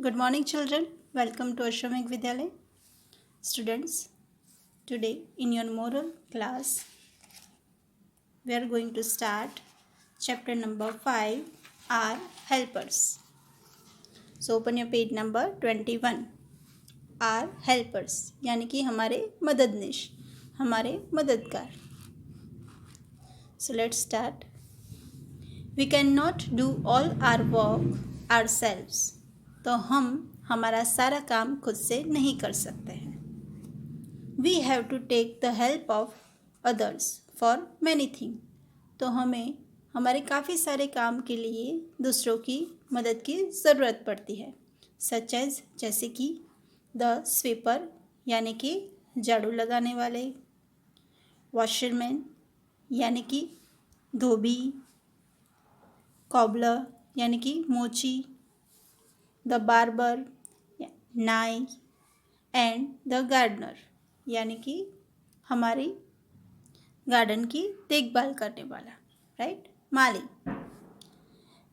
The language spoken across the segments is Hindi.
Good morning, children. Welcome to Ashramik Vidyalaya. Students, today in your moral class, we are going to start chapter number 5, Our Helpers. So open your page number 21. Our Helpers यानी कि हमारे मददनिश, हमारे मददगार. So let's start. We cannot do all our work ourselves. तो हम हमारा सारा काम खुद से नहीं कर सकते हैं. We have to take the help of others for many things. तो हमें हमारे काफ़ी सारे काम के लिए दूसरों की मदद की ज़रूरत पड़ती है. Such as जैसे कि the sweeper यानी कि झाड़ू लगाने वाले, washerman यानी कि धोबी, cobbler यानी कि मोची, the barber नाई एंड द गार्डनर यानी कि हमारी गार्डन की देखभाल करने वाला, राइट, माली.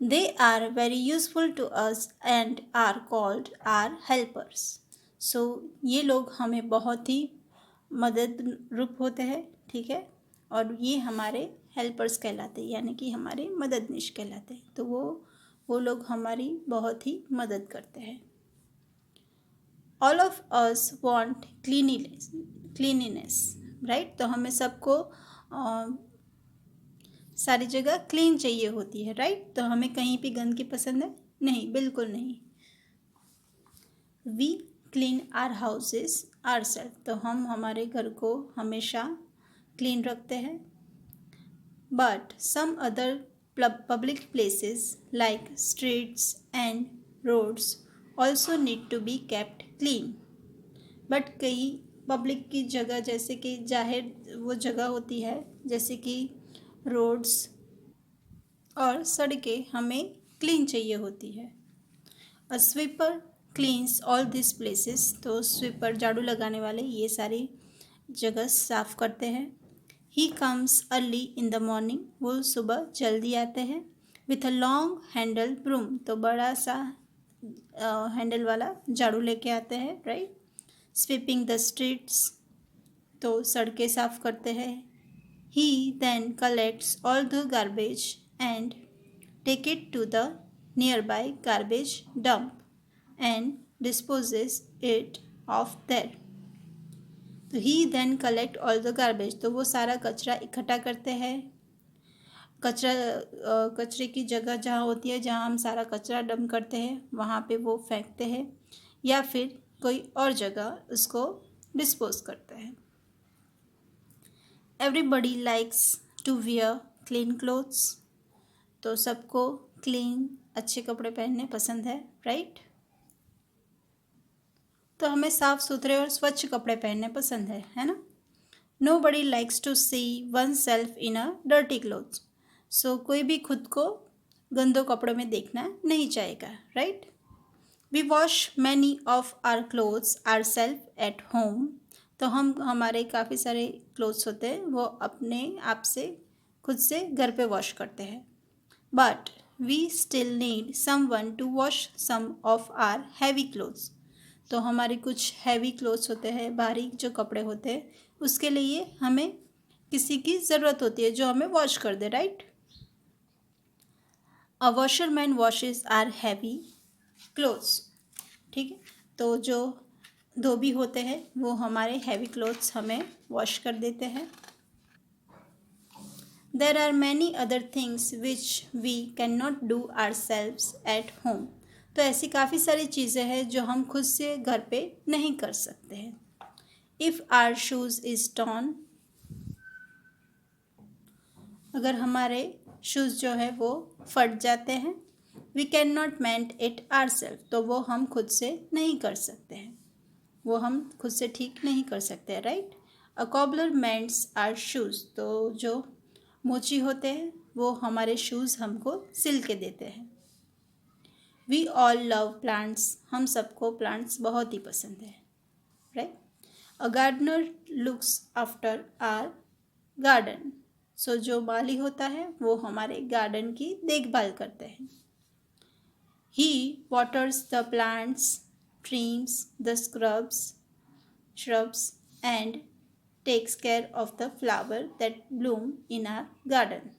They are very useful to us and are called our helpers. So ये लोग हमें बहुत ही मदद रूप होते हैं, ठीक है, और ये हमारे हेल्पर्स कहलाते हैं यानी कि हमारे मददनिश कहलाते हैं. तो वो लोग हमारी बहुत ही मदद करते हैं. All of us want cleanliness, right? तो हमें सबको सारी जगह क्लीन चाहिए होती है, राइट? तो हमें कहीं भी गंदगी पसंद है? नहीं, बिल्कुल नहीं. We clean our houses ourselves. तो हम हमारे घर को हमेशा क्लीन रखते हैं. But some other public places like streets and roads also need to be kept clean. But कई पब्लिक की जगह जैसे कि जाहिर वो जगह होती है जैसे कि रोड्स और सड़कें हमें क्लीन चाहिए होती है. A sweeper cleans all this places. तो स्वीपर झाड़ू लगाने वाले ये सारी जगह साफ करते हैं. He comes early in the morning. वो सुबह जल्दी आते हैं. With a long handle broom. तो बड़ा सा हैंडल वाला झाड़ू लेके आते हैं, राइट. Sweeping the streets. तो सड़कें साफ करते हैं. He then collects all the garbage and take it to the nearby garbage dump and disposes it off there. तो he then collect all the garbage. तो वो सारा कचरा इकट्ठा करते हैं. कचरे की जगह जहाँ होती है जहाँ हम सारा कचरा डंप करते हैं वहाँ पे वो फेंकते हैं या फिर कोई और जगह उसको डिस्पोज करते हैं. Everybody likes to wear clean clothes. तो सबको क्लीन अच्छे कपड़े पहनने पसंद है, राइट. तो हमें साफ सुथरे और स्वच्छ कपड़े पहनने पसंद है ना. Nobody likes to see oneself in a dirty clothes. So कोई भी खुद को गंदे कपड़ों में देखना नहीं चाहेगा, right. We wash many of our clothes ourself at home. तो हम हमारे काफ़ी सारे क्लोथ्स होते हैं वो अपने आप से खुद से घर पे वॉश करते हैं. But we still need someone to wash some of our heavy clothes. तो हमारे कुछ हैवी क्लोथ्स होते हैं, भारी जो कपड़े होते हैं, उसके लिए हमें किसी की ज़रूरत होती है जो हमें वॉश कर दे, right. A washerman washes our heavy clothes. ठीक है, तो जो धोबी होते हैं वो हमारे हैवी क्लोथ्स हमें वॉश कर देते हैं. There are many other things which we can not do ourselves at home. तो ऐसी काफ़ी सारी चीज़ें हैं जो हम खुद से घर पे नहीं कर सकते हैं. If our shoes is torn. अगर हमारे शूज़ जो है वो फट जाते हैं. We can not mend it ourself. तो वो हम खुद से नहीं कर सकते हैं, वो हम खुद से ठीक नहीं कर सकते, right. A cobbler mends our shoes. तो जो मोची होते हैं वो हमारे शूज़ हमको सिल के देते हैं. We all love plants. हम सबको प्लांट्स बहुत ही पसंद है, right. A gardener looks after our garden. So जो माली होता है वो हमारे गार्डन की देखभाल करते हैं. He waters the plants, trims the shrubs and takes care of the flower that bloom in our garden.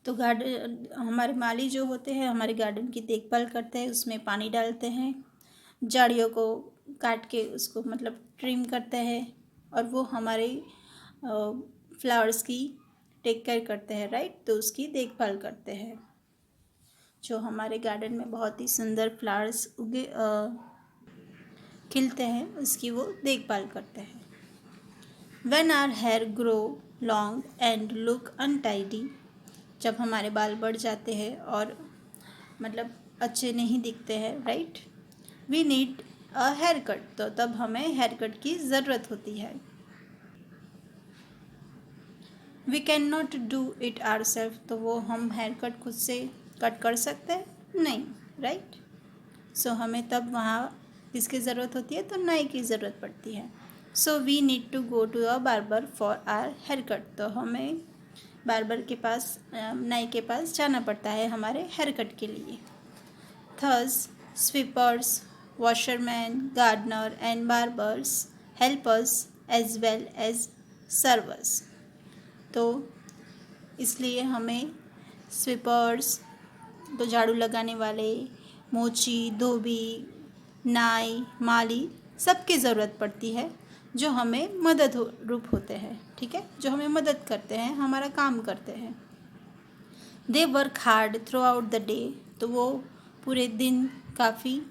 तो गार्डन हमारे माली जो होते हैं हमारे गार्डन की देखभाल करते हैं, उसमें पानी डालते हैं, झाड़ियों को काट के उसको मतलब ट्रिम करते हैं और वो हमारे फ्लावर्स की टेक केयर करते हैं, राइट। तो उसकी देखभाल करते हैं। जो हमारे गार्डन में बहुत ही सुंदर फ्लावर्स खिलते हैं उसकी वो देखभाल करते हैं। When our hair grow long and look untidy, जब हमारे बाल बढ़ जाते हैं और मतलब अच्छे नहीं दिखते हैं, right, we need a haircut, तो तब हमें हेयर कट की ज़रूरत होती है। We can not do it ourself, तो वो हम हेयर कट खुद से कट कर सकते हैं नहीं, राइट। सो हमें तब वहाँ किसकी ज़रूरत होती है, तो नाई की ज़रूरत पड़ती है। So we need to go to a barber for our haircut, तो हमें बार्बर के पास नाई के पास जाना पड़ता है हमारे हेयर कट के लिए। Thus sweepers, washerman, gardener and barbers help us as well as servers, तो इसलिए हमें स्वीपर्स, तो झाड़ू लगाने वाले, मोची, धोबी, नाई, माली सबकी ज़रूरत पड़ती है जो हमें मदद रूप होते हैं, ठीक है, जो हमें मदद करते हैं, हमारा काम करते हैं। They work hard through out the day, तो वो पूरे दिन काफ़ी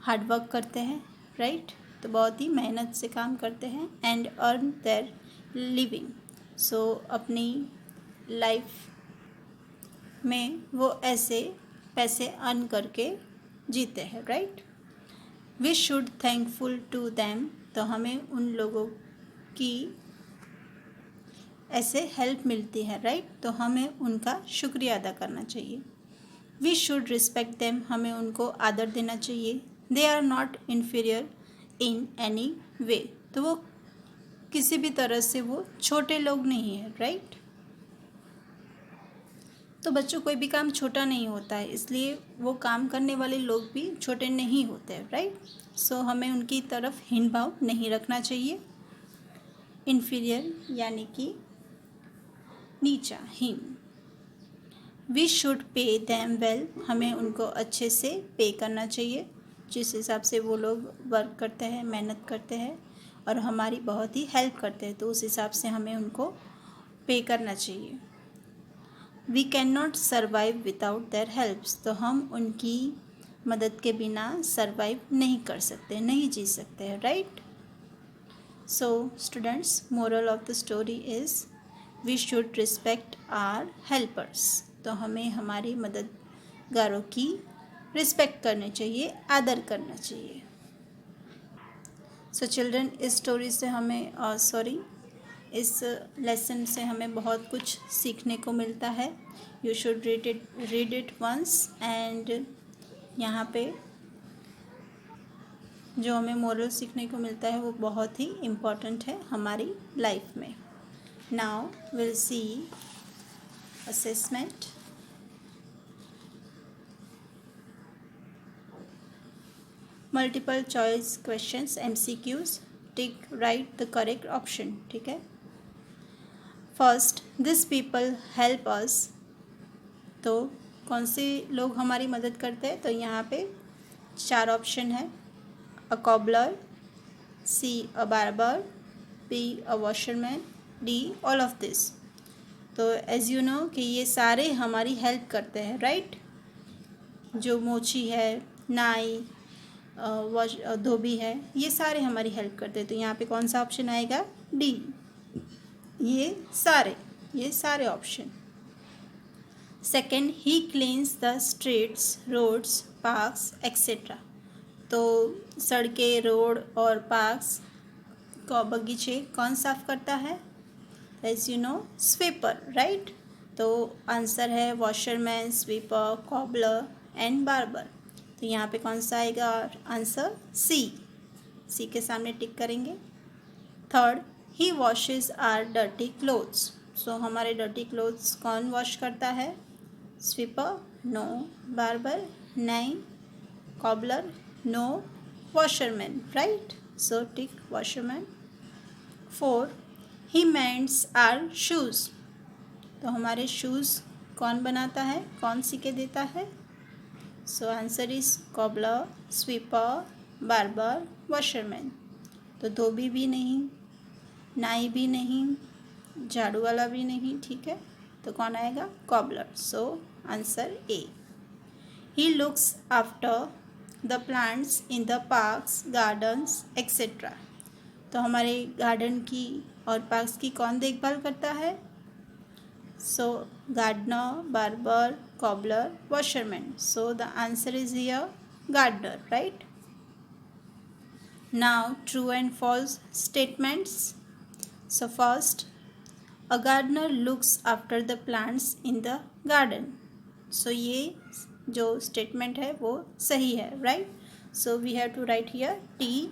हार्ड वर्क करते हैं, राइट, तो बहुत ही मेहनत से काम करते हैं। एंड अर्न देयर लिविंग, सो अपनी लाइफ में वो ऐसे पैसे अर्न करके जीते हैं, right. We should thankful to them, तो हमें उन लोगों की ऐसे हेल्प मिलती है, राइट, तो हमें उनका शुक्रिया अदा करना चाहिए। वी शुड रिस्पेक्ट देम, हमें उनको आदर देना चाहिए। They are not inferior in any way, तो वो किसी भी तरह से वो छोटे लोग नहीं है, राइट। तो बच्चों कोई भी काम छोटा नहीं होता है, इसलिए वो काम करने वाले लोग भी छोटे नहीं होते, राइट। सो हमें उनकी तरफ हीन भाव नहीं रखना चाहिए। इन्फीरियर यानी कि नीचा, हीन। We should pay them well, हमें उनको अच्छे से पे करना चाहिए, जिस हिसाब से वो लोग वर्क करते हैं, मेहनत करते हैं और हमारी बहुत ही हेल्प करते हैं, तो उस हिसाब से हमें उनको पे करना चाहिए। We can not survive without their helps, तो हम उनकी मदद के बिना सर्वाइव नहीं कर सकते, नहीं जी सकते हैं, right. So students, moral of the story is we should respect our helpers, तो हमें हमारी मददगारों की रिस्पेक्ट करनी चाहिए, आदर करना चाहिए। सो चिल्ड्रन, इस स्टोरी से हमें इस लेसन से हमें बहुत कुछ सीखने को मिलता है। You should read it once, and यहाँ पे जो हमें मोरल सीखने को मिलता है वो बहुत ही इम्पॉर्टेंट है हमारी लाइफ में। Now will see assessment. Multiple choice questions, MCQs, tick right the correct option, ठीक है। First, this people help us, तो कौन से लोग हमारी मदद करते हैं, तो यहाँ पे 4 ऑप्शन है। A cobbler, C a barber, B a washerman, D all of this. तो एज यू नो कि ये सारे हमारी हेल्प करते हैं, राइट। जो मोची है, नाई, धोबी है, ये सारे हमारी हेल्प करते हैं, तो यहाँ पे कौन सा ऑप्शन आएगा, D, ये सारे option. Second, he cleans the streets, roads, parks etcetera, तो सड़कें, रोड और पार्क्स को, बगीचे कौन साफ करता है, as you know sweeper, right. तो आंसर है washerman, sweeper, cobbler and barber, तो यहाँ पे कौन सा आएगा आंसर, सी के सामने टिक करेंगे। Third, he washes our dirty clothes, so हमारे डर्टी क्लोथ्स कौन वॉश करता है, स्वीपर, नो, बार्बर, नहीं. Cobbler, no. Washerman, right? So tick washerman. 4. He mends our shoes. तो हमारे शूज़ कौन बनाता है, कौन सी के देता है? So answer is cobbler, sweeper, barber, washerman. तो धोबी भी नहीं, नाई भी नहीं, झाड़ू वाला भी नहीं. ठीक है, तो कौन आएगा? Cobbler. So answer A. He looks after the plants in the parks, gardens etcetera. तो हमारे गार्डन की और पार्क्स की कौन देखभाल करता है? So gardener, barber, cobbler, washerman. So the answer is here gardener, right? Now true and false statements. So first, a gardener looks after the plants in the garden. So ये जो statement है वो सही है, right? So we have to write here T.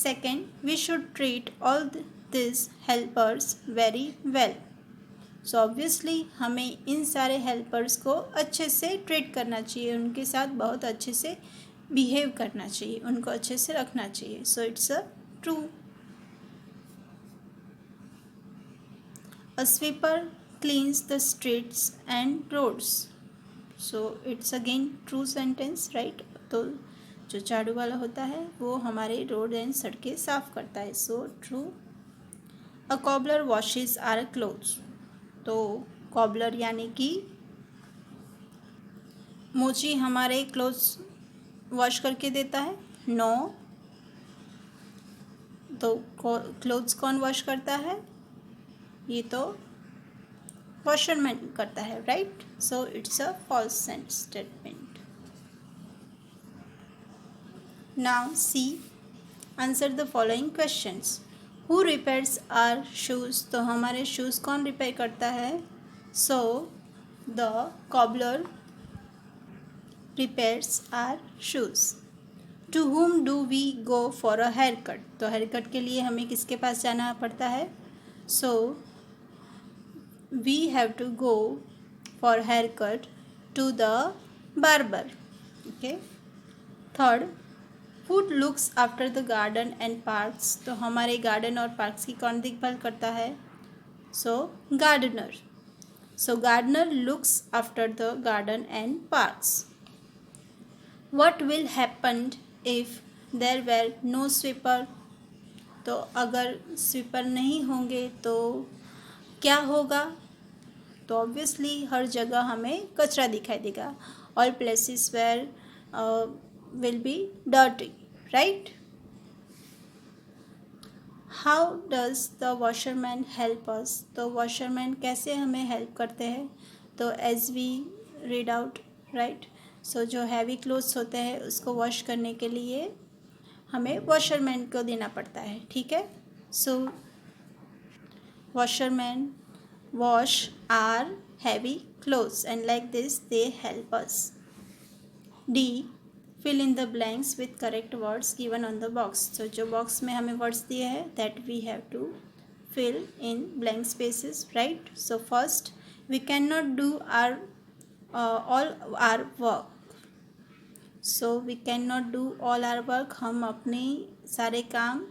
Second, we should treat all these helpers very well. So obviously हमें इन सारे हेल्पर्स को अच्छे से ट्रीट करना चाहिए, उनके साथ बहुत अच्छे से बिहेव करना चाहिए, उनको अच्छे से रखना चाहिए. So it's a true. A sweeper cleans the streets and roads. So it's again true sentence, right? तो जो झाड़ू वाला होता है वो हमारे रोड एंड सड़कें साफ करता है. So true. A cobbler washes our clothes. तो कॉबलर यानी कि मोची हमारे क्लोथ्स वॉश करके देता है? नो. तो क्लोथ्स कौन वॉश करता है? ये तो वॉशरमैन करता है, right? So it's a false statement. Now see, answer the following questions. Who repairs our shoes. तो हमारे शूज़ कौन रिपेयर करता है? So the cobbler repairs our shoes. To whom do we go for a haircut. तो हेयर कट के लिए हमें किसके पास जाना पड़ता है? So we have to go for haircut to the barber. Okay. Third, food looks after the garden and parks. तो हमारे गार्डन और पार्क्स की कौन देखभाल करता है? So gardener. So gardener looks after the garden and parks. What will happen if there were no sweeper. तो अगर स्वीपर नहीं होंगे तो क्या होगा? तो ऑब्वियसली हर जगह हमें कचरा दिखाई देगा. All places where will be dirty, right? How does the washerman help us? तो washerman कैसे हमें हेल्प करते हैं? तो as we read out, right? So जो हैवी क्लोथ्स होते हैं उसको वॉश करने के लिए हमें washerman को देना पड़ता है. ठीक है. So washerman wash our heavy clothes and like this they help us. D, fill in the blanks with correct words given on the box. So जो बॉक्स में हमें वर्ड्स दिए हैं that we have to fill in blank spaces, right? So first, we cannot do our all our work. So we cannot do all our work. हम अपने सारे काम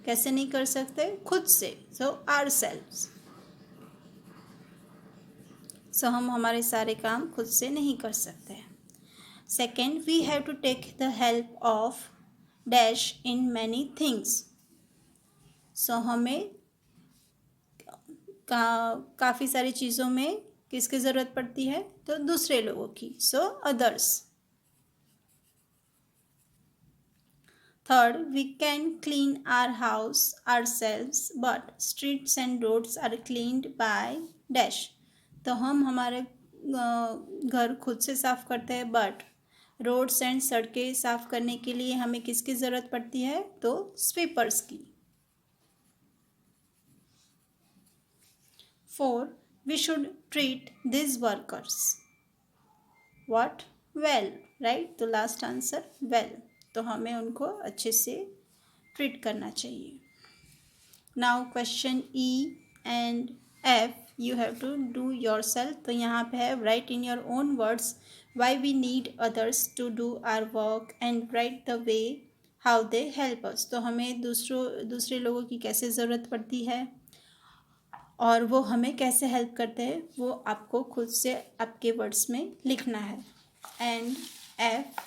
कैसे नहीं कर सकते? खुद से. So ourselves. So हम हमारे सारे काम खुद से नहीं कर सकते. Second, we have to take the help of dash in many things. So हमें काफ़ी सारी चीज़ों में किसकी ज़रूरत पड़ती है? तो दूसरे लोगों की. So others. Third, we can clean our house ourselves, but streets and roads are cleaned by dash. तो हम हमारे घर खुद से साफ करते हैं, बट रोड्स एंड सड़कें साफ करने के लिए हमें किसकी ज़रूरत पड़ती है? तो स्वीपर्स की. 4, we should treat these workers what? Well, right? तो लास्ट आंसर well. तो हमें उनको अच्छे से ट्रीट करना चाहिए. Now question E and F you have to do yourself. तो यहाँ पे है write in your own words why we need others to do our work and write the way how they help us। तो हमें दूसरे लोगों की कैसे ज़रूरत पड़ती है और वो हमें कैसे हेल्प करते हैं, वो आपको खुद से आपके वर्ड्स में लिखना है। And F,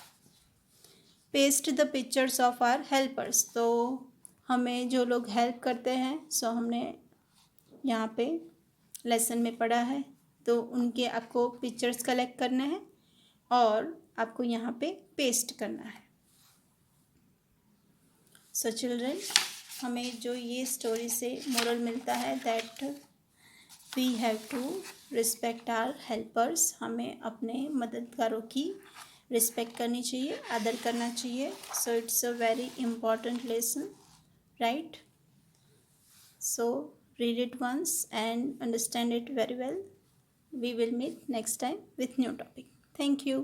paste the pictures of our helpers. तो हमें जो लोग हेल्प करते हैं, सो हमने यहाँ पे लेसन में पढ़ा है, तो उनके आपको पिक्चर्स कलेक्ट करने हैं और आपको यहाँ पे पेस्ट करना है। सो चिल्ड्रन, हमें जो ये स्टोरी से मोरल मिलता है that we have to respect our helpers. हमें अपने मददगारों की रिस्पेक्ट करनी चाहिए, आदर करना चाहिए। So it's a very important lesson, right? So read it once and understand it very well. We will meet next time with new topic. Thank you.